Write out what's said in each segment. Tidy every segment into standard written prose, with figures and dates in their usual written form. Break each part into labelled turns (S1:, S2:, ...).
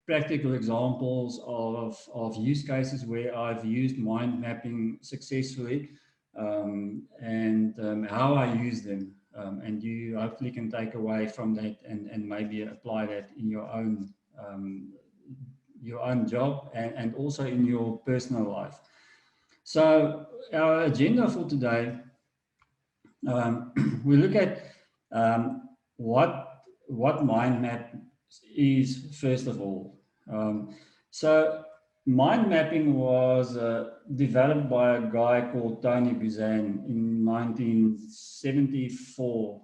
S1: practical examples of use cases where I've used mind mapping successfully, and how I use them. And you hopefully can take away from that and maybe apply that in your own job and also in your personal life. So our agenda for today, we look at what mind map is first of all. So mind mapping was developed by a guy called Tony Buzan in 1974,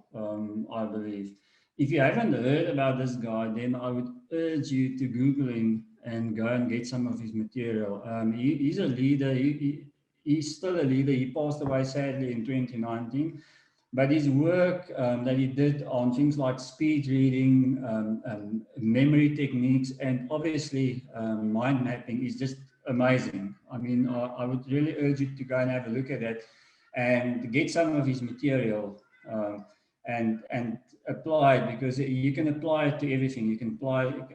S1: I believe. If you haven't heard about this guy, then I would urge you to Google him and go and get some of his material. He's a leader. He's still a leader. He passed away sadly in 2019. But his work that he did on things like speed reading, memory techniques, and obviously mind mapping is just amazing. I mean, I would really urge you to go and have a look at it and get some of his material and apply it, because you can apply it to everything. You can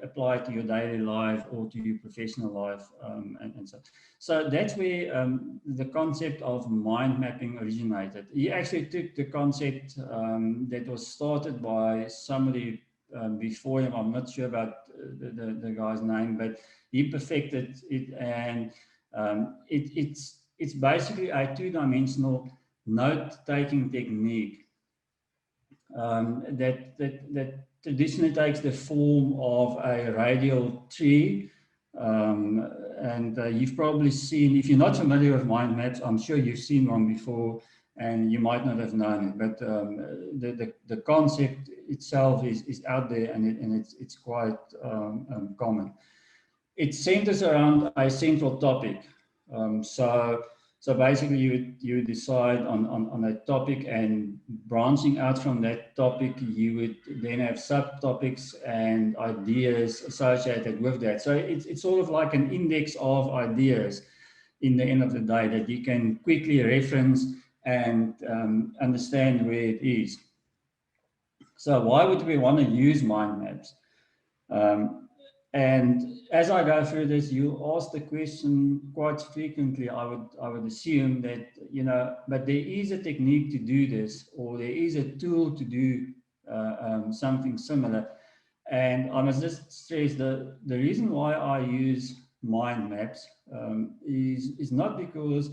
S1: apply it to your daily life or to your professional life, and so. So that's where the concept of mind mapping originated. He actually took the concept that was started by somebody before him. I'm not sure about the guy's name, but he perfected it, and it's basically a two-dimensional note-taking technique that traditionally takes the form of a radial tree. And you've probably seen, if you're not familiar with mind maps, I'm sure you've seen one before and you might not have known it, but the concept itself is out there, and it's quite common. It centers around a central topic. So basically you decide on a topic, and branching out from that topic, you would then have subtopics and ideas associated with that. So it's sort of like an index of ideas in the end of the day that you can quickly reference and understand where it is. So why would we want to use mind maps? And as I go through this, you ask the question quite frequently. I would assume that, but there is a technique to do this, or there is a tool to do something similar. And I must just stress the reason why I use mind maps is not because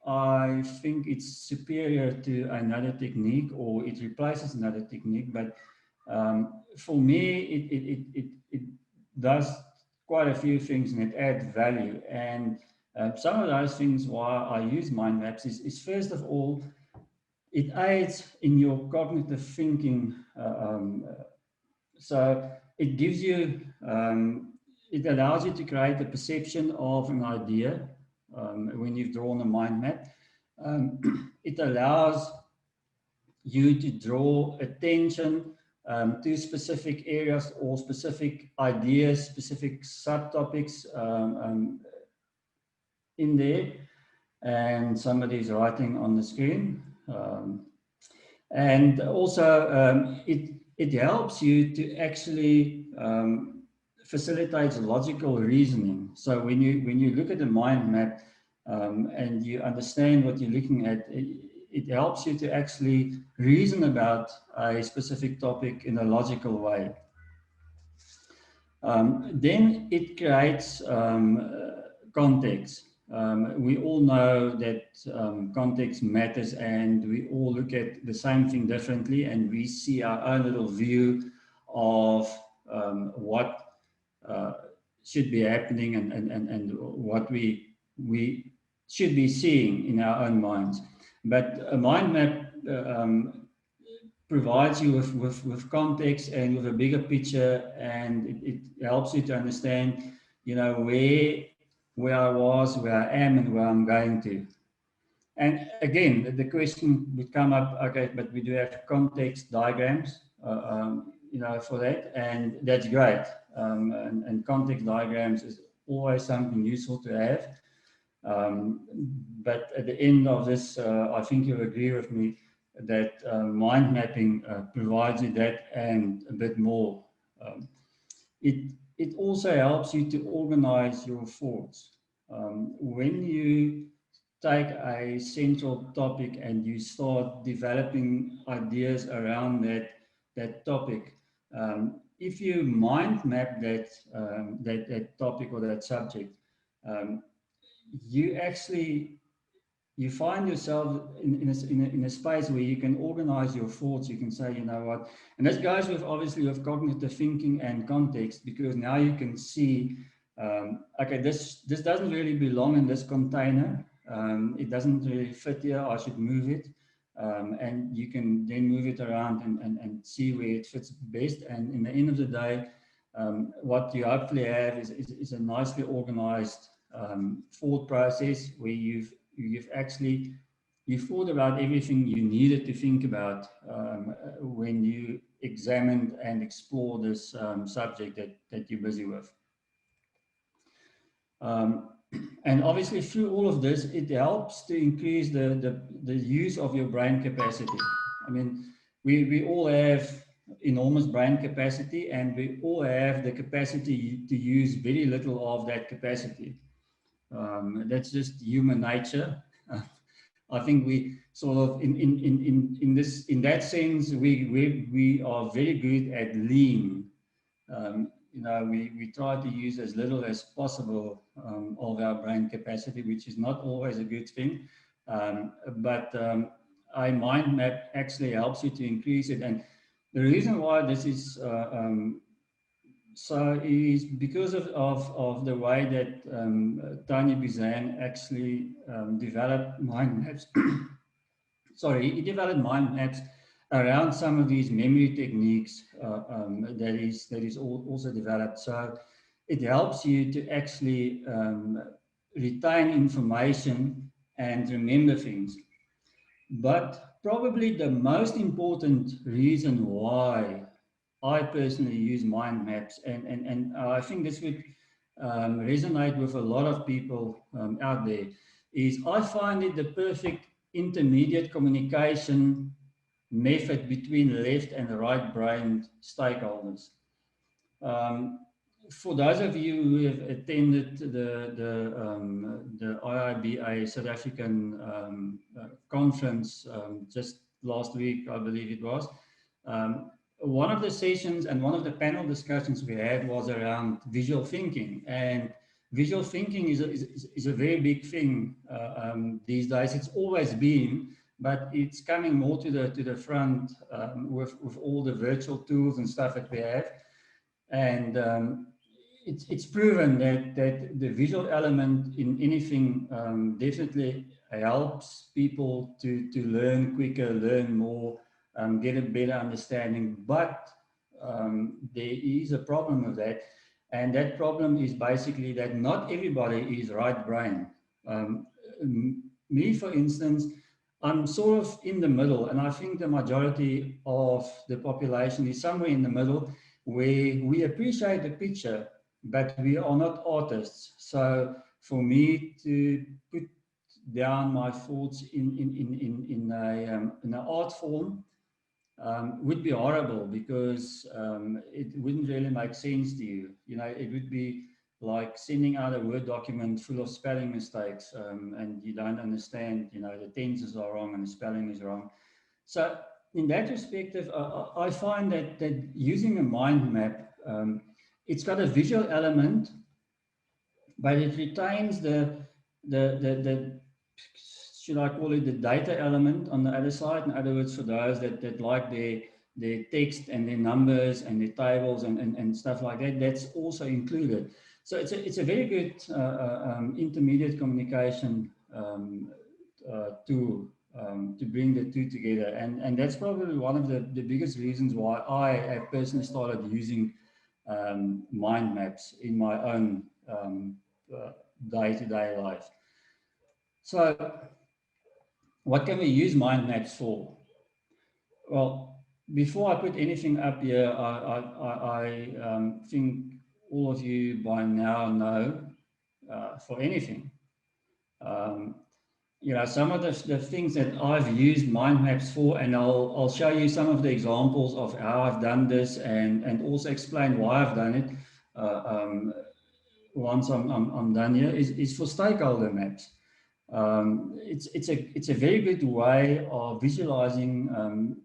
S1: I think it's superior to another technique or it replaces another technique, but for me, it does quite a few things, and it adds value. And some of those things why I use mind maps is first of all, it aids in your cognitive thinking. So it gives you, it allows you to create a perception of an idea when you've drawn a mind map. It allows you to draw attention to specific areas or specific ideas, specific subtopics in there. And somebody's writing on the screen. And also it helps you to actually facilitate logical reasoning. So when you look at a mind map and you understand what you're looking at, it helps you to actually reason about a specific topic in a logical way. Then it creates context. We all know that context matters, and we all look at the same thing differently, and we see our own little view of what should be happening and what we should be seeing in our own minds. But a mind map provides you with context and with a bigger picture, and it helps you to understand, where I was, where I am, and where I'm going to. And again, the question would come up, okay, but we do have context diagrams, for that, and that's great. And context diagrams is always something useful to have. But at the end of this, I think you'll agree with me that mind mapping provides you that and a bit more. It it also helps you to organize your thoughts. When you take a central topic and you start developing ideas around that topic, if you mind map that topic or that subject, um, you actually you find yourself in a space where you can organize your thoughts. You can say, you know what, and that goes with obviously with cognitive thinking and context, because now you can see, okay, this doesn't really belong in this container. It doesn't really fit here. I should move it. And you can then move it around and see where it fits best. And in the end of the day, what you hopefully have is a nicely organized thought process where you've thought about everything you needed to think about when you examined and explore this subject that you're busy with. Um, and obviously through all of this, it helps to increase the use of your brain capacity. I mean, we all have enormous brain capacity, and we all have the capacity to use very little of that capacity. That's just human nature. I think we sort of in that sense we are very good at lean. We try to use as little as possible of our brain capacity, which is not always a good thing. But a mind map actually helps you to increase it. And the reason why this is so is because of the way that Tony Buzan actually developed mind maps. Sorry, he developed mind maps around some of these memory techniques that is also developed. So it helps you to actually retain information and remember things. But probably the most important reason why I personally use mind maps, and I think this would resonate with a lot of people out there, is I find it the perfect intermediate communication method between left and right brain stakeholders. Um, for those of you who have attended the IIBA South African conference just last week, I believe it was, one of the sessions and one of the panel discussions we had was around visual thinking. And visual thinking is a very big thing these days. It's always been, but it's coming more to the front with all the virtual tools and stuff that we have. And it's proven that the visual element in anything definitely helps people to learn quicker, learn more, get a better understanding. But there is a problem with that. And that problem is basically that not everybody is right brain. Me, for instance, I'm sort of in the middle, and I think the majority of the population is somewhere in the middle, where we appreciate the picture, but we are not artists. So for me to put down my thoughts in an art form would be horrible, because it wouldn't really make sense to you. You know, it would be like sending out a Word document full of spelling mistakes, and you don't understand, you know, the tenses are wrong and the spelling is wrong. So in that perspective, I find that using a mind map, it's got a visual element, but it retains the should I call it the data element on the other side. In other words, for those that like their text and their numbers and their tables and stuff like that, that's also included. So it's a very good intermediate communication tool to bring the two together. And that's probably one of the biggest reasons why I have personally started using mind maps in my own day-to-day life. So what can we use mind maps for? Well, before I put anything up here, I think all of you by now know for anything. You know, some of the things that I've used mind maps for, and I'll show you some of the examples of how I've done this, and also explain why I've done it. uh, um, once I'm done here, is for stakeholder maps. It's a very good way of visualizing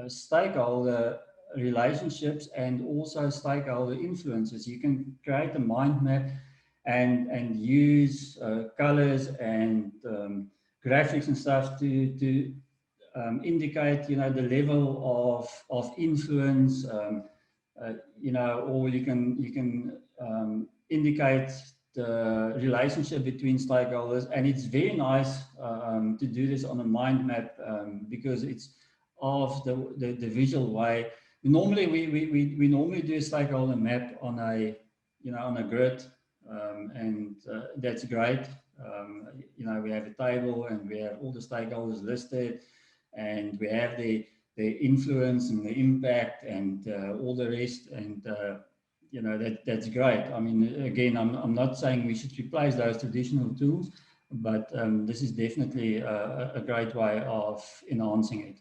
S1: stakeholder relationships and also stakeholder influences. You can create a mind map and use colors and graphics and stuff to indicate, the level of influence, or you can indicate the relationship between stakeholders, and it's very nice to do this on a mind map because it's of the visual way. Normally, we normally do a stakeholder map on a grid, and that's great. We have a table and we have all the stakeholders listed, and we have the influence and the impact and all the rest, and that's great. I mean, again, I'm not saying we should replace those traditional tools, but this is definitely a great way of enhancing it.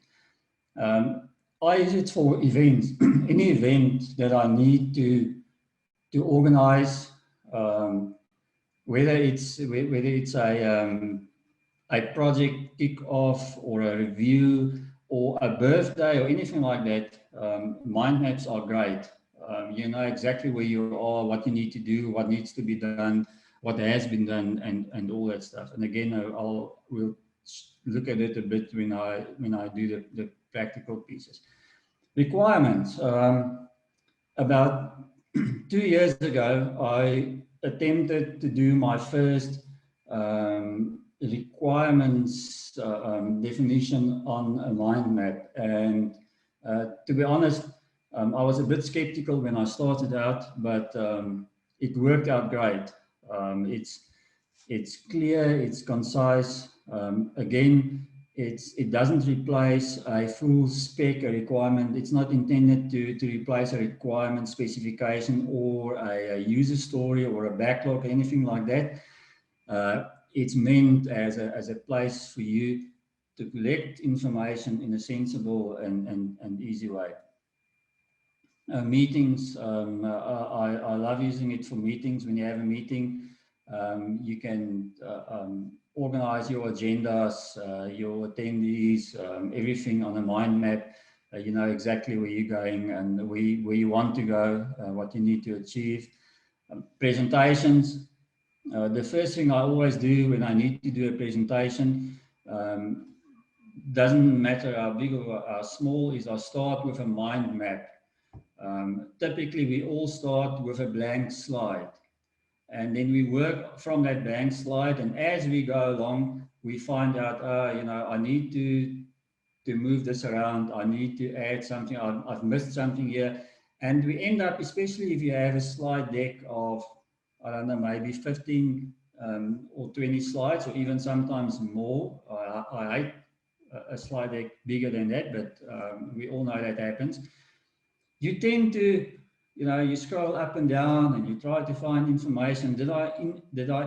S1: I use it for events. Any event that I need to organize, whether it's a project kick-off or a review or a birthday or anything like that, mind maps are great. You know exactly where you are, what you need to do, what needs to be done, what has been done, and all that stuff. And again, we'll look at it a bit when I do the practical pieces. Requirements. About 2 years ago, I attempted to do my first requirements definition on a mind map. And to be honest, I was a bit skeptical when I started out, but it worked out great. It's clear, it's concise. Again, it doesn't replace a full spec, a requirement. It's not intended to replace a requirement specification or a user story or a backlog, anything like that. It's meant as a place for you to collect information in a sensible and easy way. Meetings, I love using it for meetings. When you have a meeting, you can organize your agendas, your attendees, everything on a mind map. You know exactly where you're going and where you want to go, what you need to achieve. Presentations. The first thing I always do when I need to do a presentation, doesn't matter how big or how small, is I start with a mind map. Typically, we all start with a blank slide. And then we work from that blank slide. And as we go along, we find out, I need to move this around. I need to add something. I've missed something here. And we end up, especially if you have a slide deck of, I don't know, maybe 15 or 20 slides, or even sometimes more. I hate a slide deck bigger than that, but we all know that happens. You tend to, you scroll up and down and you try to find information. Did I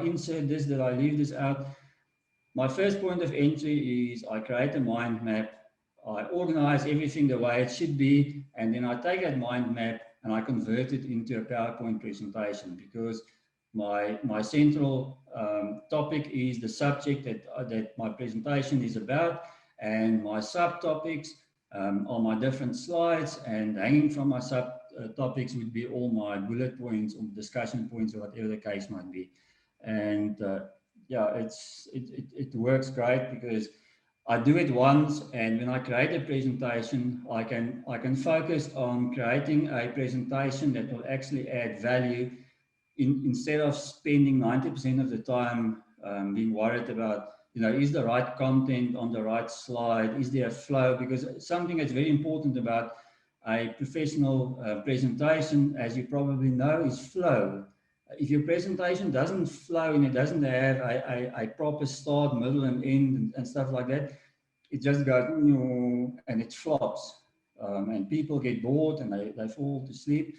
S1: insert this? Did I leave this out? My first point of entry is I create a mind map. I organize everything the way it should be, and then I take that mind map and I convert it into a PowerPoint presentation, because my central topic is the subject that my presentation is about, and my subtopics are my different slides, and hanging from my subtopics would be all my bullet points or discussion points or whatever the case might be. And yeah, it works great because I do it once, and when I create a presentation, I can focus on creating a presentation that will actually add value instead of spending 90% of the time being worried about, is the right content on the right slide? Is there a flow? Because something that's very important about a professional presentation, as you probably know, is flow. If your presentation doesn't flow and it doesn't have a proper start, middle, and end and stuff like that, it just goes and it flops. And people get bored and they fall to sleep.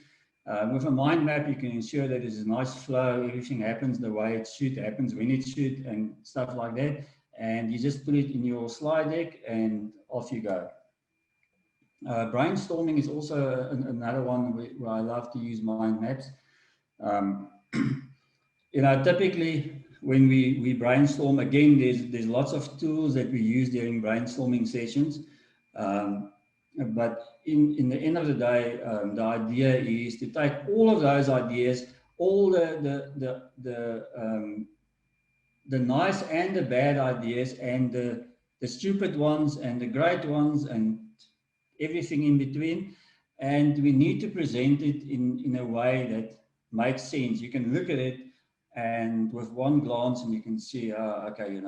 S1: With a mind map, you can ensure that there's a nice flow, everything happens the way it should, happens when it should, and stuff like that. And you just put it in your slide deck and off you go. Brainstorming is also another one where I love to use mind maps. Um, typically when we brainstorm, again, there's lots of tools that we use during brainstorming sessions. Um, but in the end of the day, the idea is to take all of those ideas, all the nice and the bad ideas, and the stupid ones and the great ones and everything in between. And we need to present it in a way that makes sense. You can look at it and with one glance and you can see, okay,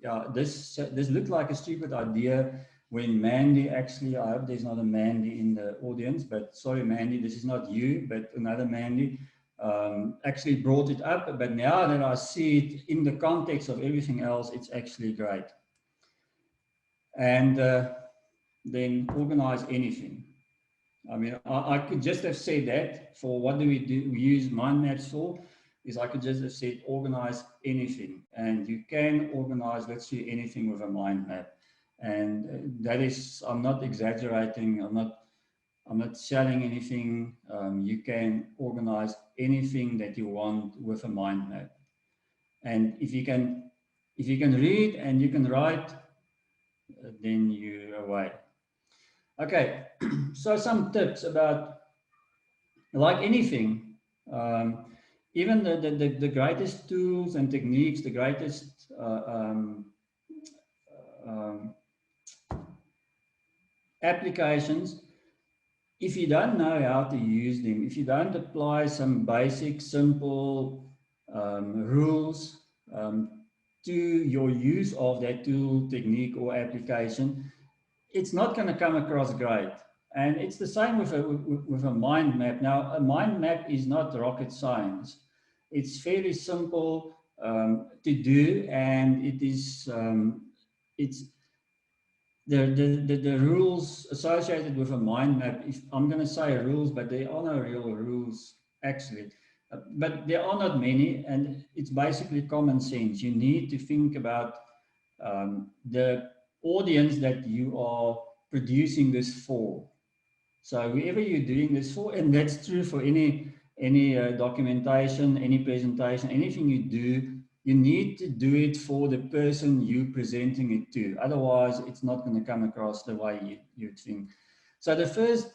S1: yeah, this looked like a stupid idea when Mandy actually, I hope there's not a Mandy in the audience, but sorry, Mandy, this is not you, but another Mandy actually brought it up. But now that I see it in the context of everything else, it's actually great. And then organize anything. I mean, I could just have said that for what do we use mind maps for, is I could just have said organize anything. And you can organize literally anything with a mind map. And that is, I'm not exaggerating, I'm not selling anything. You can organize anything that you want with a mind map. And if you can read and you can write, then you're away. Okay, so some tips about, like anything, even the greatest tools and techniques, the greatest um, applications, if you don't know how to use them, if you don't apply some basic, simple rules to your use of that tool, technique, or application, it's not going to come across great. And it's the same with a mind map. Now, a mind map is not rocket science. It's fairly simple to do, and it's the rules associated with a mind map. If I'm going to say rules, but there are no real rules actually. But there are not many, and it's basically common sense. You need to think about the audience that you are producing this for. So whoever you're doing this for, and that's true for any documentation, any presentation, anything you do, you need to do it for the person you're presenting it to. Otherwise, it's not going to come across the way you think. So the first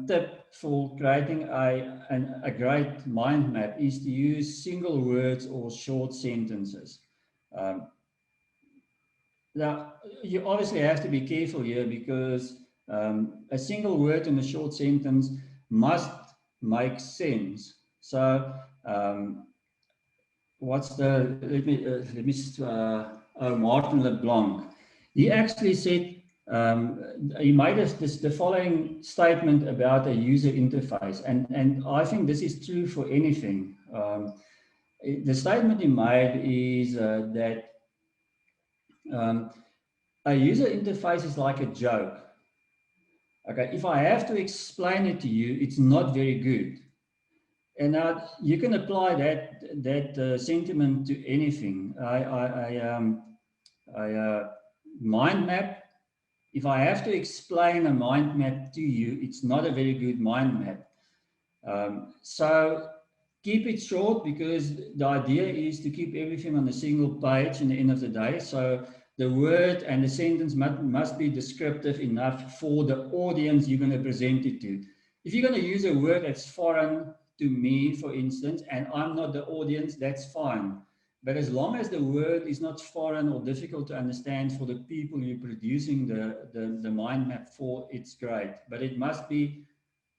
S1: tip for creating a great mind map is to use single words or short sentences. Um, Now, you obviously have to be careful here because a single word in a short sentence must make sense. So, what's the, Martin LeBlanc. He actually said, he made us the following statement about a user interface. And I think this is true for anything. The statement he made is that a user interface is like a joke. Okay, if I have to explain it to you, it's not very good. And now you can apply that sentiment to anything. Mind map. If I have to explain a mind map to you, it's not a very good mind map. So keep it short, because the idea is to keep everything on a single page in the end of the day. So the word and the sentence must be descriptive enough for the audience you're going to present it to. If you're going to use a word that's foreign to me, for instance, and I'm not the audience, that's fine. But as long as the word is not foreign or difficult to understand for the people you're producing the mind map for, it's great. But it must be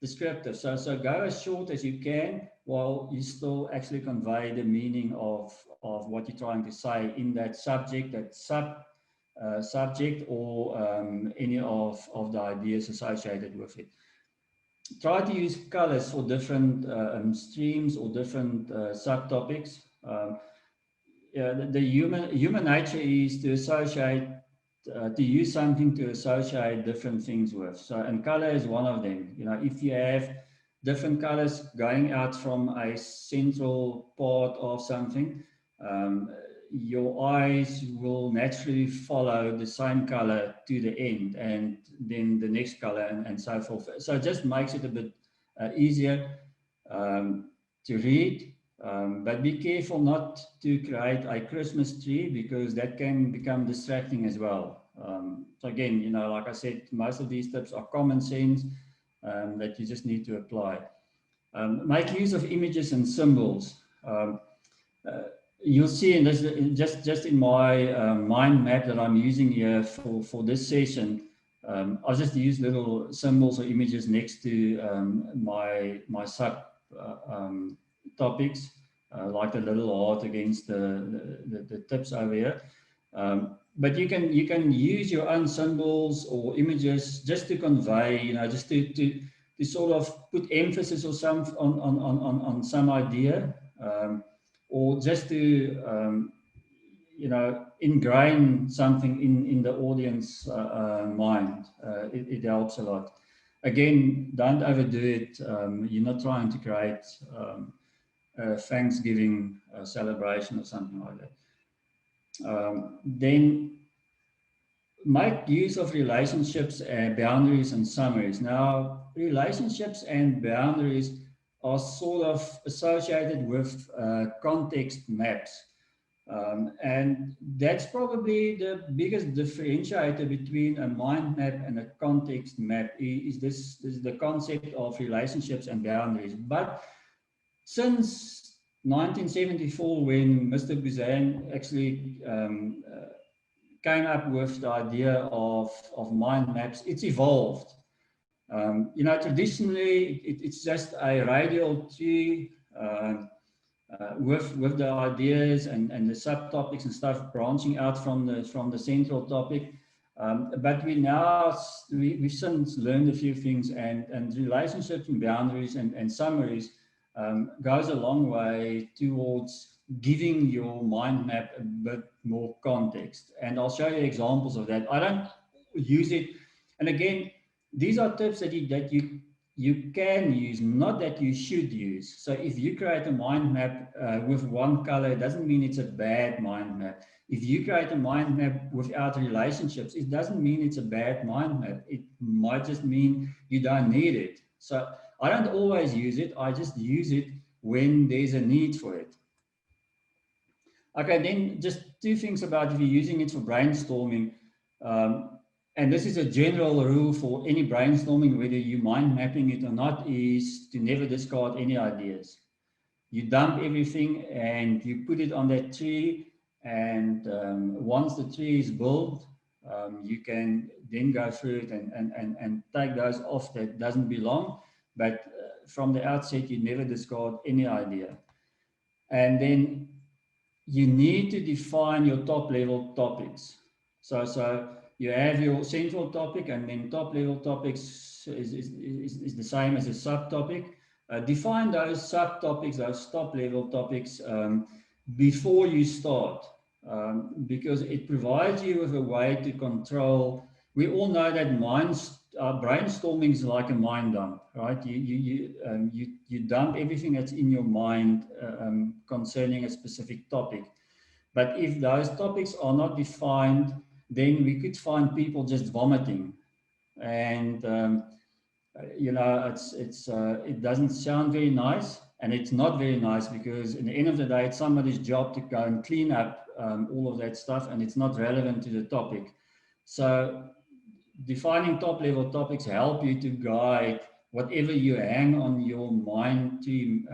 S1: descriptive. So go as short as you can while you still actually convey the meaning of what you're trying to say in that subject, that subject, or any of the ideas associated with it. Try to use colors for different streams or different subtopics. Yeah, the human nature is to associate, to use something to associate different things with. So, and color is one of them. If you have different colors going out from a central part of something, your eyes will naturally follow the same color to the end, and then the next color, and so forth. So it just makes it a bit easier. to read, but be careful not to create a Christmas tree because that can become distracting as well. So again, like I said, most of these tips are common sense that you just need to apply. Make use of images and symbols. Uh, you'll see in this, just in my mind map that I'm using here for this session, I'll just use little symbols or images next to my sub topics, like the little heart against the tips over here. But you can use your own symbols or images just to convey, just to sort of put emphasis or some on some idea, or just to ingrain something in the audience mind. It helps a lot. Again, don't overdo it. You're not trying to create a Thanksgiving celebration or something like that. Then make use of relationships, boundaries, and summaries. Now, relationships and boundaries are sort of associated with context maps. And that's probably the biggest differentiator between a mind map and a context map is the concept of relationships and boundaries. But since 1974, when Mr. Buzan actually came up with the idea of mind maps, it's evolved. Traditionally, it's just a radial tree with the ideas and the subtopics and stuff branching out from the central topic. But we've since learned a few things, and relationships and boundaries and summaries goes a long way towards giving your mind map a bit more context. And I'll show you examples of that. I don't use it. And again, these are tips that you can use, not that you should use. So if you create a mind map with one color, it doesn't mean it's a bad mind map. If you create a mind map without relationships, it doesn't mean it's a bad mind map. It might just mean you don't need it. So I don't always use it. I just use it when there's a need for it. Okay, then just two things about if you're using it for brainstorming. And this is a general rule for any brainstorming, whether you're mind mapping it or not, is to never discard any ideas. You dump everything and you put it on that tree. And once the tree is built, you can then go through it and take those off that doesn't belong. But from the outset, you never discard any idea. And then you need to define your top level topics. So you have your central topic, and then top level topics is the same as a subtopic. Define those subtopics, those top level topics before you start, because it provides you with a way to control. We all know that brainstorming is like a mind dump, right? You dump everything that's in your mind concerning a specific topic. But if those topics are not defined, then we could find people just vomiting, and it doesn't sound very nice, and it's not very nice because at the end of the day, it's somebody's job to go and clean up all of that stuff, and it's not relevant to the topic. So defining top level topics help you to guide whatever you hang on your mind tree,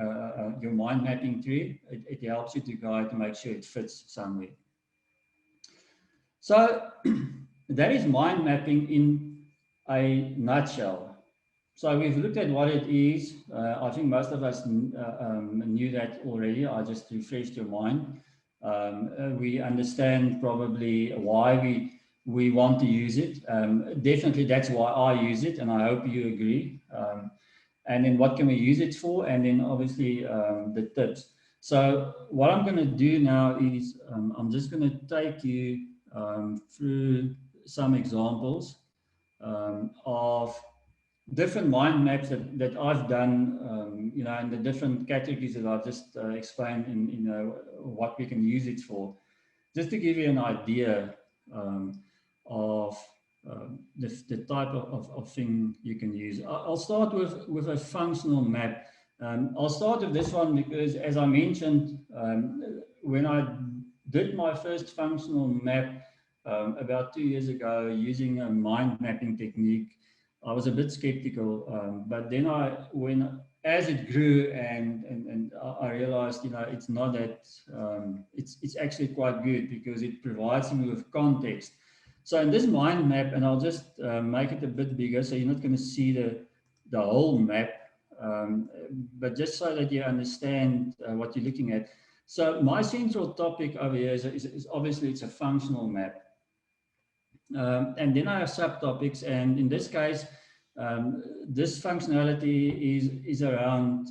S1: your mind mapping tree. It helps you to guide to make sure it fits somewhere. So that is mind mapping in a nutshell. So we've looked at what it is. I think most of us knew that already. I just refreshed your mind. We understand probably why we want to use it. Definitely that's why I use it, and I hope you agree. And then what can we use it for? And then obviously the tips. So what I'm going to do now is I'm just going to take you through some examples of different mind maps that I've done, in the different categories that I've just explained in what we can use it for, just to give you an idea of the type of thing you can use. I'll start with a functional map. I'll start with this one because, as I mentioned, when I did my first functional map about 2 years ago using a mind mapping technique, I was a bit skeptical. But then as it grew and I realized, it's not that, it's actually quite good because it provides me with context. So in this mind map, and I'll just make it a bit bigger so you're not going to see the whole map, but just so that you understand what you're looking at. So my central topic over here is obviously it's a functional map. And then I have subtopics, and in this case, this functionality is around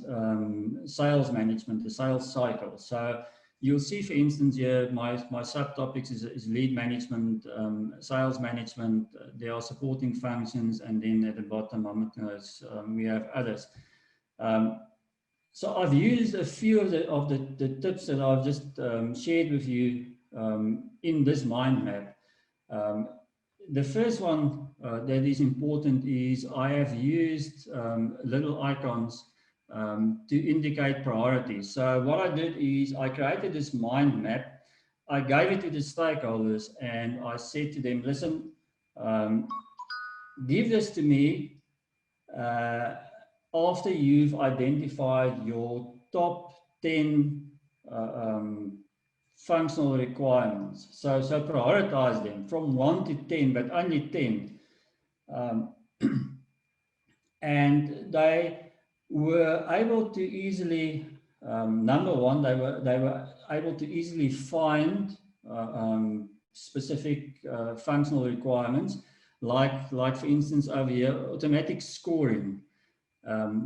S1: sales management, the sales cycle. So you'll see, for instance, here, my subtopics is lead management, sales management, there are supporting functions, and then at the bottom, we have others. So I've used a few of the tips that I've just shared with you in this mind map. The first one that is important is I have used little icons to indicate priorities. So what I did is I created this mind map. I gave it to the stakeholders and I said to them, listen, give this to me after you've identified your top 10 functional requirements. So prioritize them from 1 to 10, but only 10. And they were able to easily, number one, they were able to easily find specific functional requirements, like for instance over here, automatic scoring.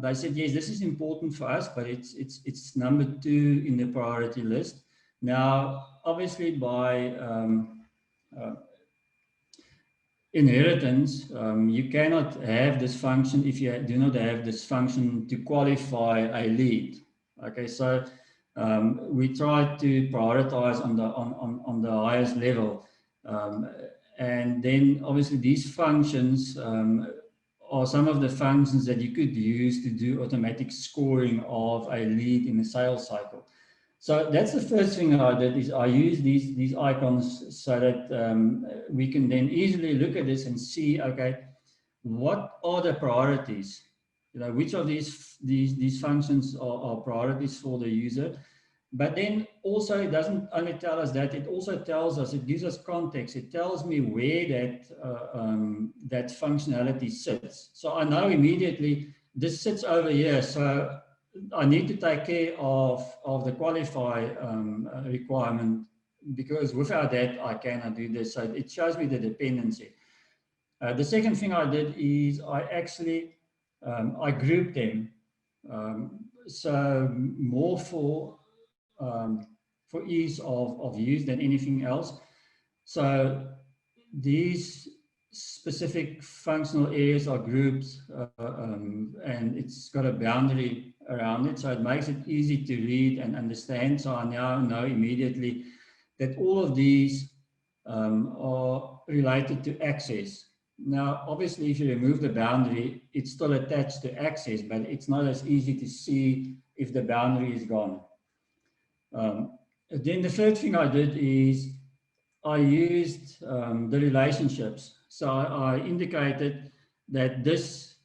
S1: They said, yes, this is important for us, but it's number 2 in the priority list. Now, obviously, by inheritance, you cannot have this function if you do not have this function to qualify a lead. Okay, so we try to prioritize on the highest level, and then obviously these functions are some of the functions that you could use to do automatic scoring of a lead in the sales cycle. So that's the first thing I did, is I use these icons so that we can then easily look at this and see, okay, what are the priorities? Which of these functions are priorities for the user? But then also it doesn't only tell us that, it also tells us, it gives us context. It tells me where that functionality sits. So I know immediately this sits over here. So I need to take care of the qualify requirement, because without that, I cannot do this. So it shows me the dependency. The second thing I did is I actually, I grouped them. So more for ease of use than anything else. So these specific functional areas are grouped, and it's got a boundary around it, so it makes it easy to read and understand. So I now know immediately that all of these are related to access. Now, obviously, if you remove the boundary, it's still attached to access, but it's not as easy to see if the boundary is gone. Then the third thing I did is I used the relationships. So I indicated that this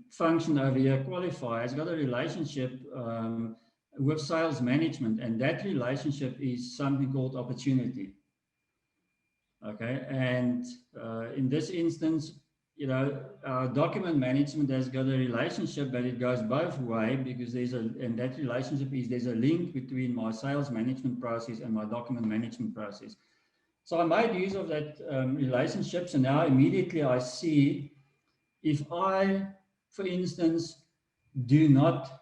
S1: function over here, qualify, has got a relationship with sales management, and that relationship is something called opportunity. Okay, and in this instance, document management has got a relationship, but it goes both ways, because and that relationship is there's a link between my sales management process and my document management process. So I made use of that relationship. So now immediately I see if I, for instance, do not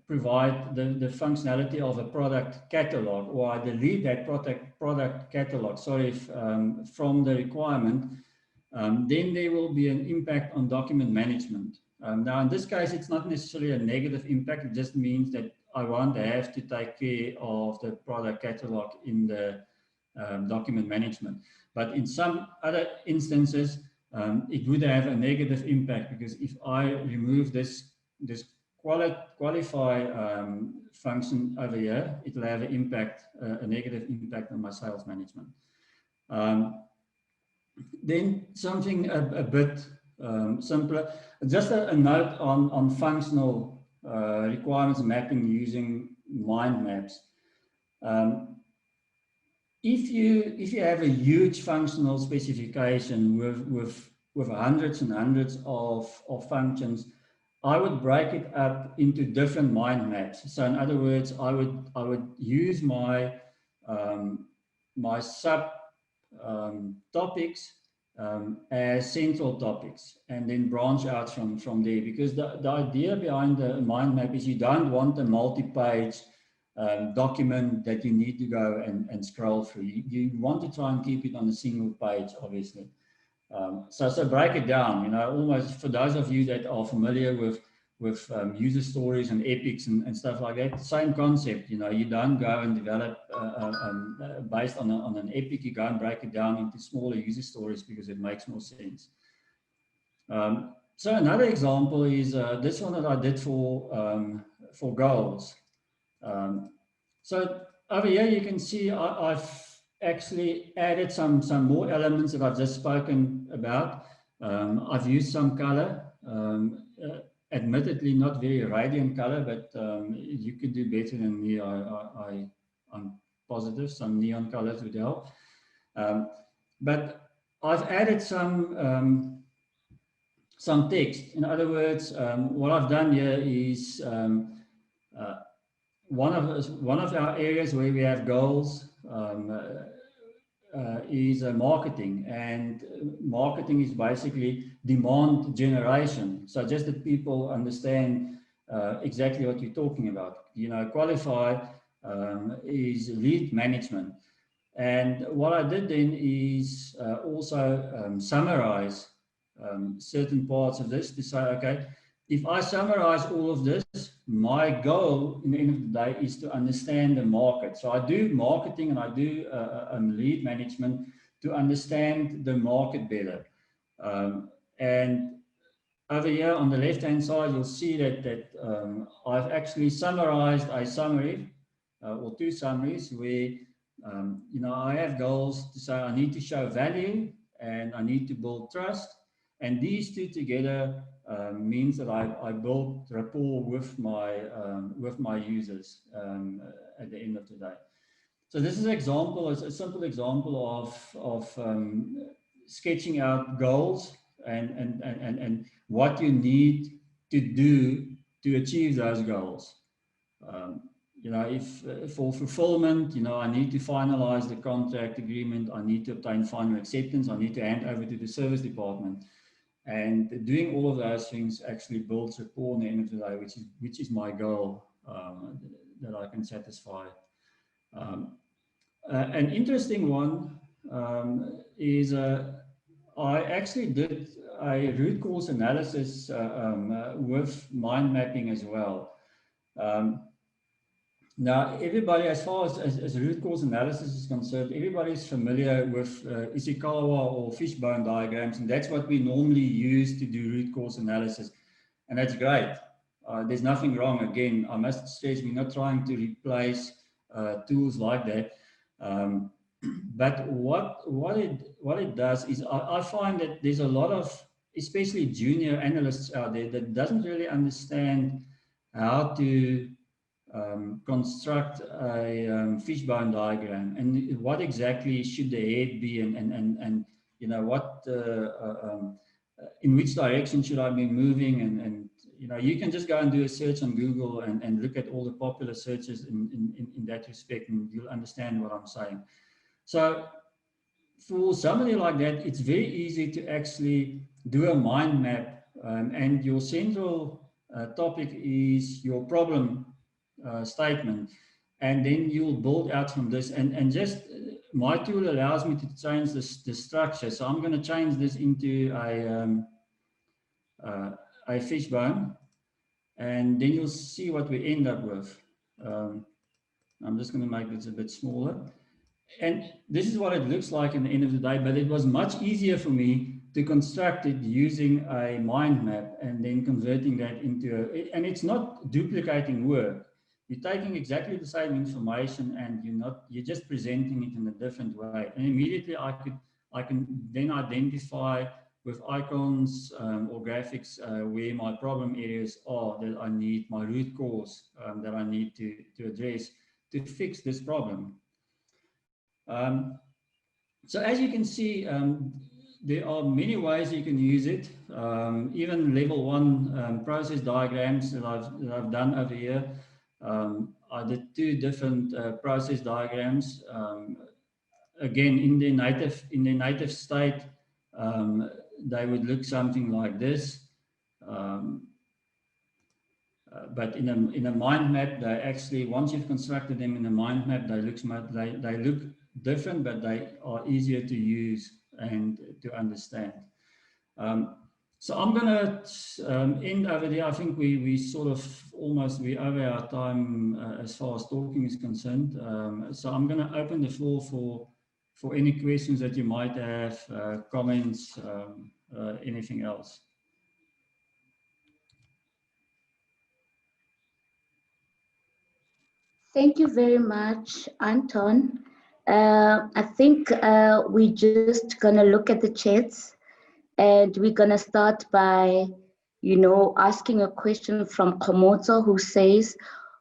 S1: provide the functionality of a product catalog, or I delete that product catalog, from the requirement, then there will be an impact on document management. Now, in this case, it's not necessarily a negative impact. It just means that I won't have to take care of the product catalog in the document management. But in some other instances, it would have a negative impact, because if I remove this qualify function over here, it will have an impact, a negative impact on my sales management. Then something a bit simpler, just a note on functional requirements mapping using mind maps. If you have a huge functional specification with hundreds and hundreds of functions, I would break it up into different mind maps. So in other words, I would use my my sub topics as central topics, and then branch out from there. Because the idea behind the mind map is you don't want a multi-page document that you need to go and scroll through. You want to try and keep it on a single page, obviously. So break it down, you know, almost for those of you that are familiar with user stories and epics and stuff like that, same concept. You know, you don't go and develop based on an epic, you go and break it down into smaller user stories because it makes more sense. So another example is this one that I did for goals. So over here you can see I've actually added some more elements that I've just spoken about. I've used some color, admittedly not very radiant color, but you could do better than me. I'm positive some neon colors would help. But I've added some text. In other words, what I've done here is one of our areas where we have goals is marketing, and marketing is basically demand generation. So just that people understand exactly what you're talking about. You know, qualify is lead management. And what I did then is also summarize certain parts of this to say, okay, if I summarize all of this, my goal in the end of the day is to understand the market. So I do marketing and I do lead management to understand the market better. And over here on the left-hand side, you'll see that I've actually summarized a summary or two summaries where, you know, I have goals to say I need to show value and I need to build trust. And these two together means that I build rapport with my users at the end of the day. So this is an example, it's a simple example of sketching out goals and what you need to do to achieve those goals. You know, if for fulfillment, you know, I need to finalize the contract agreement, I need to obtain final acceptance, I need to hand over to the service department. And doing all of those things actually builds rapport in the end of the day, which is my goal that I can satisfy. An interesting one is I actually did a root cause analysis with mind mapping as well. Now, everybody, as far as root cause analysis is concerned, everybody is familiar with Ishikawa or fishbone diagrams, and that's what we normally use to do root cause analysis. And that's great. There's nothing wrong. Again, I must stress, we're not trying to replace tools like that. But what it does is I find that there's a lot of, especially junior analysts out there, that doesn't really understand how to construct a fishbone diagram and what exactly should the head be, and you know what in which direction should I be moving, and you know, you can just go and do a search on Google and look at all the popular searches in that respect, and you'll understand what I'm saying. So for somebody like that, it's very easy to actually do a mind map, and your central topic is your problem statement, and then you'll build out from this, and just my tool allows me to change the structure. So I'm going to change this into a fishbone, and then you'll see what we end up with. I'm just going to make this a bit smaller, and this is what it looks like in the end of the day. But it was much easier for me to construct it using a mind map and then converting that into and it's not duplicating work. You're taking exactly the same information and you're just presenting it in a different way. And immediately I can then identify with icons or graphics where my problem areas are that I need, my root cause that I need to address to fix this problem. So as you can see, there are many ways you can use it. Even level 1 process diagrams that I've done over here. I did 2 different process diagrams. Again, in the native state, they would look something like this. But in a mind map, they actually, once you've constructed them in a mind map, they look different, but they are easier to use and to understand. So I'm going to end over there. I think we sort of we over our time as far as talking is concerned. So I'm going to open the floor for any questions that you might have, comments, anything else.
S2: Thank you very much, Anton. I think we're just gonna look at the chats, and we're gonna start by, asking a question from Komoto, who says,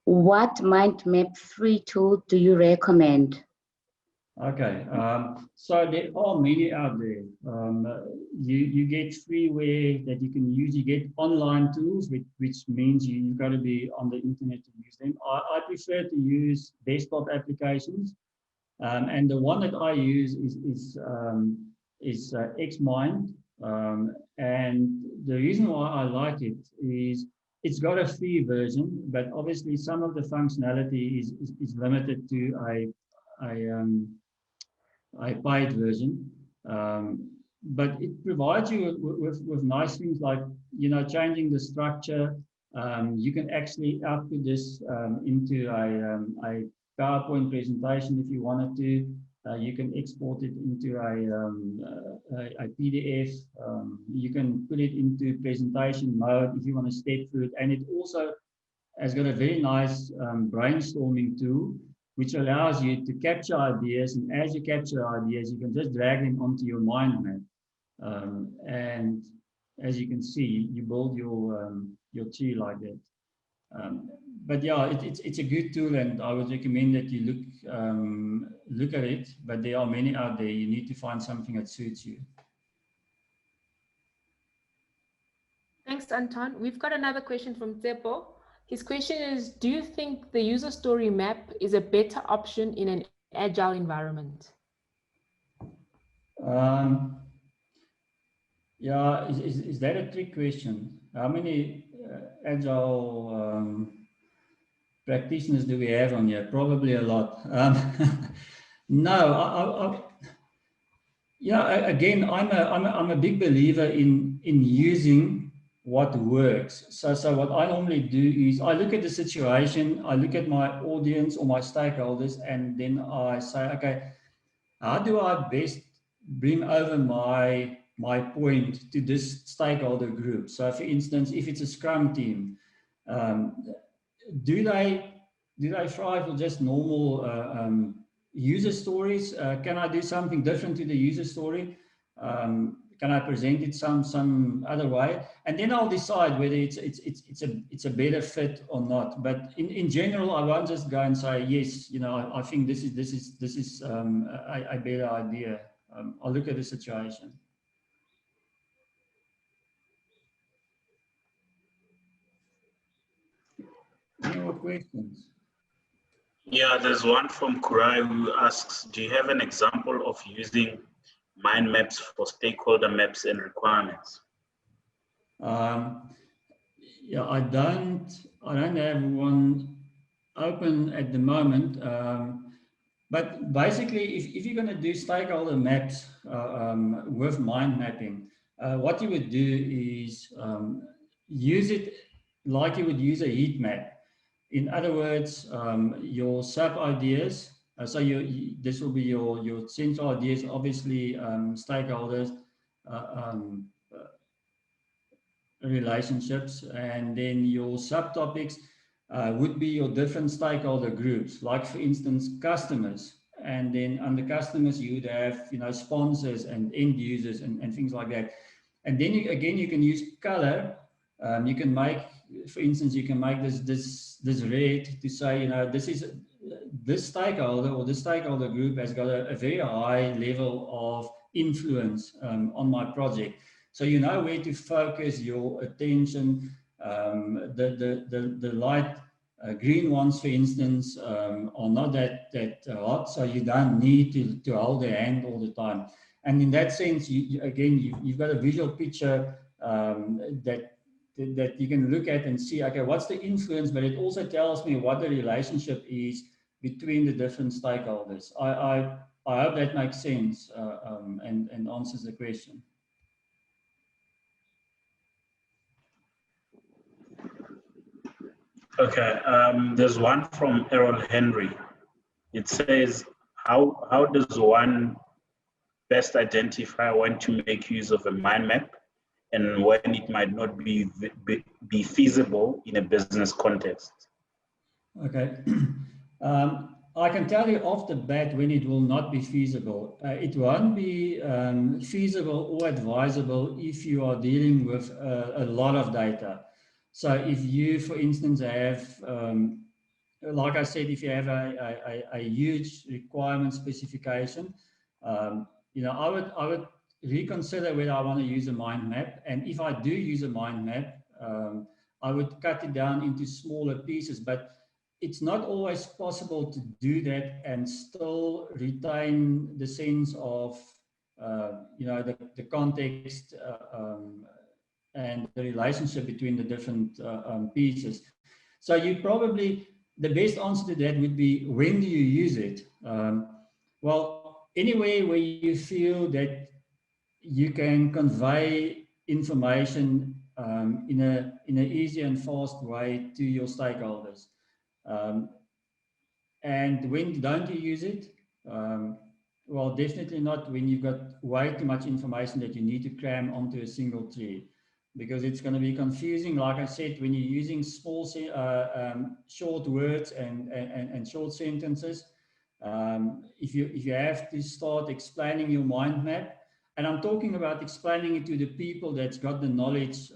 S2: "What mind map free tool do you recommend?"
S1: Okay, so there are many out there. You get freeware that you can use. You get online tools, which means you've got to be on the internet to use them. I prefer to use desktop applications, and the one that I use is Xmind. And the reason why I like it is it's got a free version, but obviously some of the functionality is limited to a paid version, but it provides you with nice things like, changing the structure. You can actually output this into a PowerPoint presentation if you wanted to. You can export it into a PDF. You can put it into presentation mode if you want to step through it. And it also has got a very nice brainstorming tool, which allows you to capture ideas. And as you capture ideas, you can just drag them onto your mind map. And as you can see, you build your tree like that. But yeah, it's a good tool, and I would recommend that you look at it. But there are many out there. You need to find something that suits you.
S3: Thanks, Anton. We've got another question from Tsepo. His question is, do you think the user story map is a better option in an agile environment?
S1: Yeah, is that a trick question? How many agile practitioners do we have on here? Probably a lot. No, again, I'm a big believer in using what works. So what I normally do is I look at the situation, I look at my audience or my stakeholders, and then I say, okay, how do I best bring over my point to this stakeholder group? So for instance, if it's a Scrum team, do they thrive with just normal user stories? Can I do something different to the user story? Can I present it some other way? And then I'll decide whether it's a better fit or not. But in general, I won't just go and say yes. I think this is a better idea. I'll look at the situation. Any more questions?
S4: Yeah, there's one from Kurai who asks, do you have an example of using mind maps for stakeholder maps and requirements?
S1: Yeah, I don't have one open at the moment. But basically, if you're going to do stakeholder maps with mind mapping, what you would do is use it like you would use a heat map. In other words, your sub ideas. So this will be your central ideas, obviously stakeholders. relationships, and then your subtopics would be your different stakeholder groups, like for instance customers, and then under customers you would have sponsors and end users and things like that. And then again you can use color. You can make, for instance, you can make this red to say this stakeholder or this stakeholder group has got a very high level of influence on my project. So you know where to focus your attention. The light green ones, for instance, are not that hot, so you don't need to hold their hand all the time. And in that sense, you've got a visual picture that you can look at and see, okay, what's the influence, but it also tells me what the relationship is between the different stakeholders. I hope that makes sense and answers the question.
S4: Okay, there's one from Errol Henry. It says, how does one best identify when to make use of a mind map and when it might not be feasible in a business context?
S1: Okay. I can tell you off the bat when it will not be feasible. It won't be feasible or advisable if you are dealing with a lot of data. So if you, for instance, have, like I said, if you have a huge requirement specification, I would reconsider whether I want to use a mind map. And if I do use a mind map, I would cut it down into smaller pieces. But it's not always possible to do that and still retain the sense of, the context and the relationship between the different pieces. So you probably, the best answer to that would be, when do you use it? Well, anywhere where you feel that you can convey information in an easy and fast way to your stakeholders. And when don't you use it? Well, definitely not when you've got way too much information that you need to cram onto a single tree, because it's going to be confusing. Like I said, when you're using small, short words and short sentences, if you have to start explaining your mind map, and I'm talking about explaining it to the people that's got the knowledge,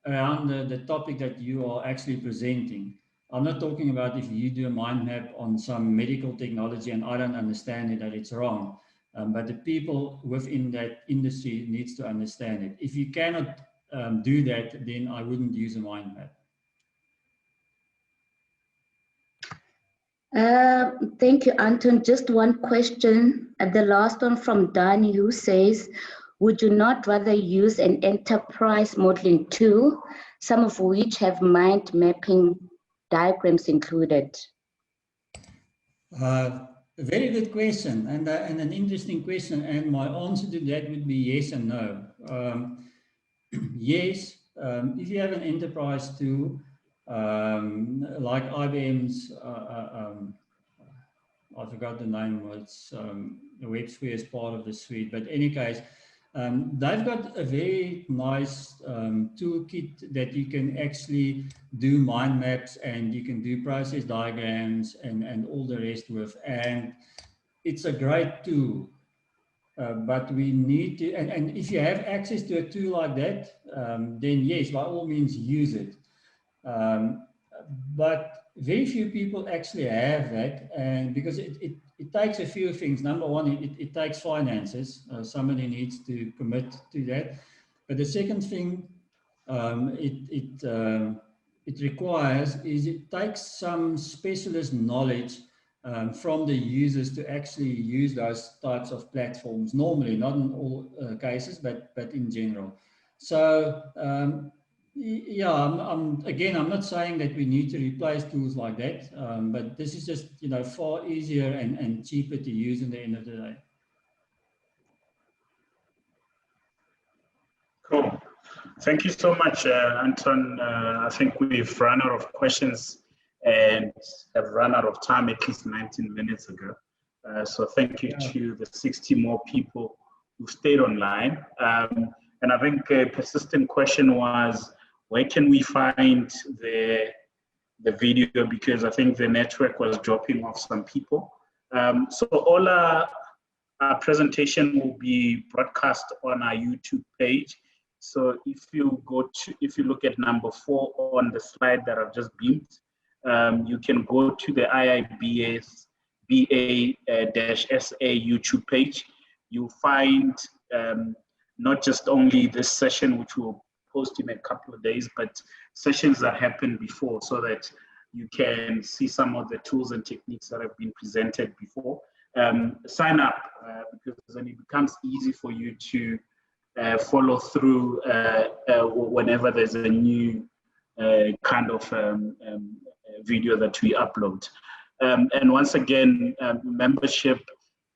S1: around the topic that you are actually presenting. I'm not talking about if you do a mind map on some medical technology and I don't understand it, that it's wrong. But the people within that industry needs to understand it. If you cannot do that, then I wouldn't use a mind map.
S2: Thank you, Anton. Just one question, the last one from Danny, who says, would you not rather use an enterprise modeling tool, some of which have mind mapping diagrams included?
S1: Very good question, and an interesting question. And my answer to that would be yes and no. Yes, if you have an enterprise tool, like IBM's, I forgot the name, it's the WebSphere is part of the suite, but in any case, they've got a very nice toolkit that you can actually do mind maps and you can do process diagrams and all the rest with, and it's a great tool. But we need to, and if you have access to a tool like that, then yes, by all means use it. But very few people actually have that, and because it takes a few things. Number one, it takes finances. Somebody needs to commit to that. But the second thing it requires is it takes some specialist knowledge from the users to actually use those types of platforms. Normally, not in all cases, but in general. So yeah, I'm not saying that we need to replace tools like that, but this is just far easier and cheaper to use in the end of the day.
S4: Cool. Thank you so much, Anton. I think we've run out of questions and have run out of time at least 19 minutes ago. So thank you to the 60 more people who stayed online. And I think a persistent question was, where can we find the video? Because I think the network was dropping off some people. So all our presentation will be broadcast on our YouTube page. So if you look at number 4 on the slide that I've just beamed, you can go to the IIBA SA YouTube page. You'll find not just only this session, which we'll post in a couple of days, but sessions that happened before, so that you can see some of the tools and techniques that have been presented before. Sign up because then it becomes easy for you to follow through whenever there's a new kind of video that we upload. And once again, membership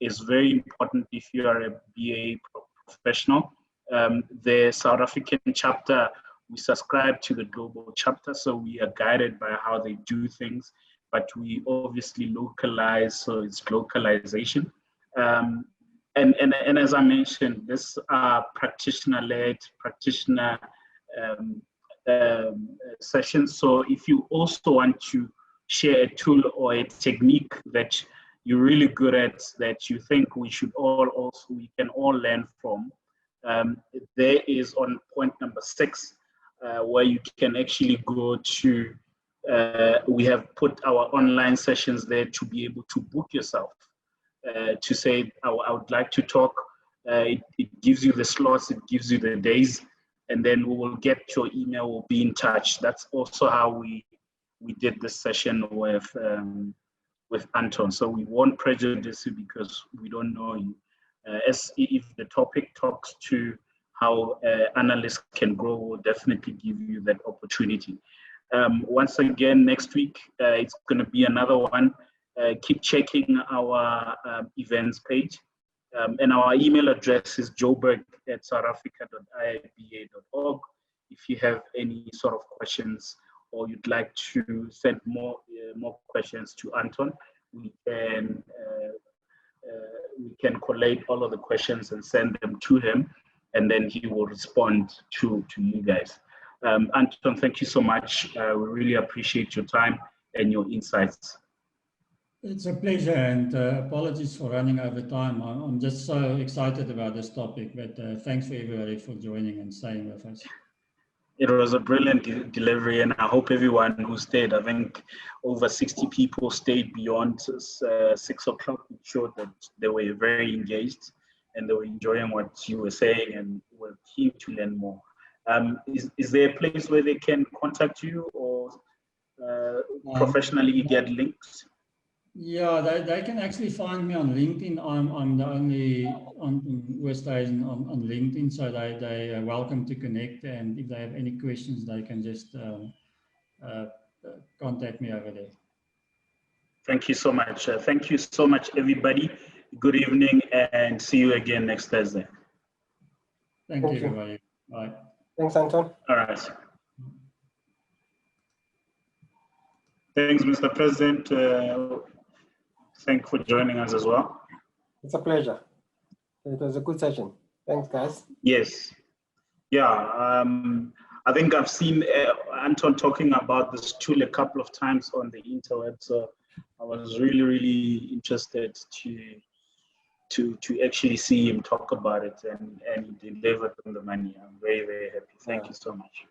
S4: is very important if you are a BA professional. The South African chapter, we subscribe to the global chapter, so we are guided by how they do things, but we obviously localize, so it's localization. And as I mentioned, this are practitioner-led, practitioner sessions. So if you also want to share a tool or a technique that you're really good at, that you think we can all learn from, there is on point number 6, where you can actually go to, we have put our online sessions there to be able to book yourself, to say, I would like to talk. It gives you the slots, it gives you the days, and then we will get your email, we'll be in touch. That's also how we did this session with Anton. So we won't prejudice you because we don't know you. As if the topic talks to how analysts can grow, we'll definitely give you that opportunity. Once again, next week, it's going to be another one. Keep checking our events page. And our email address is joburg@southafrica.iiba.org. If you have any sort of questions or you'd like to send more questions to Anton, we can collate all of the questions and send them to him, and then he will respond to you guys. Anton, thank you so much. We really appreciate your time and your insights.
S1: It's a pleasure, and apologies for running over time. I'm just so excited about this topic, but thanks for everybody for joining and staying with us.
S4: It was a brilliant delivery, and I hope everyone who stayed, I think over 60 people stayed beyond 6 o'clock, which showed that they were very engaged and they were enjoying what you were saying and were keen to learn more. Is there a place where they can contact you or professionally get links?
S1: Yeah, they can actually find me on LinkedIn. I'm the only on Oosthuizen on LinkedIn, so they are welcome to connect. And if they have any questions, they can just contact me over there.
S4: Thank you so much. Thank you so much, everybody. Good evening, and see you again next Thursday.
S1: Thank you, everybody. Bye.
S5: Thanks, Anton.
S4: All right. Thanks, Mr. President. Thank you for joining us as well.
S5: It's a pleasure. It was a good session. Thanks, guys.
S4: Yes. Yeah. I think I've seen Anton talking about this tool a couple of times on the interweb, so I was really interested to actually see him talk about it, and he delivered on the money. I'm very happy. Thank you so much.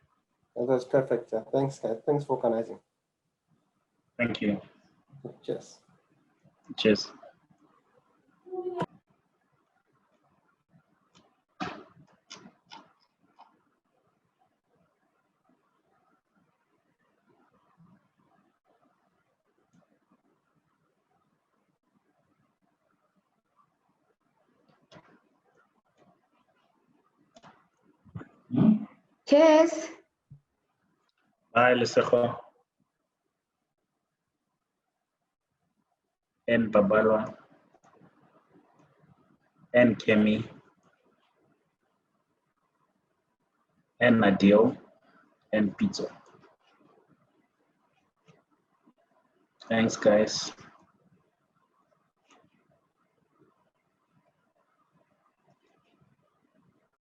S5: That was perfect. Thanks, guys. Thanks for organizing.
S4: Thank you.
S5: Cheers.
S4: Cheers.
S2: Cheers.
S4: Bye, Lesego. And Babalwa. And Kemi. And Nadil. And Pizza. Thanks, guys.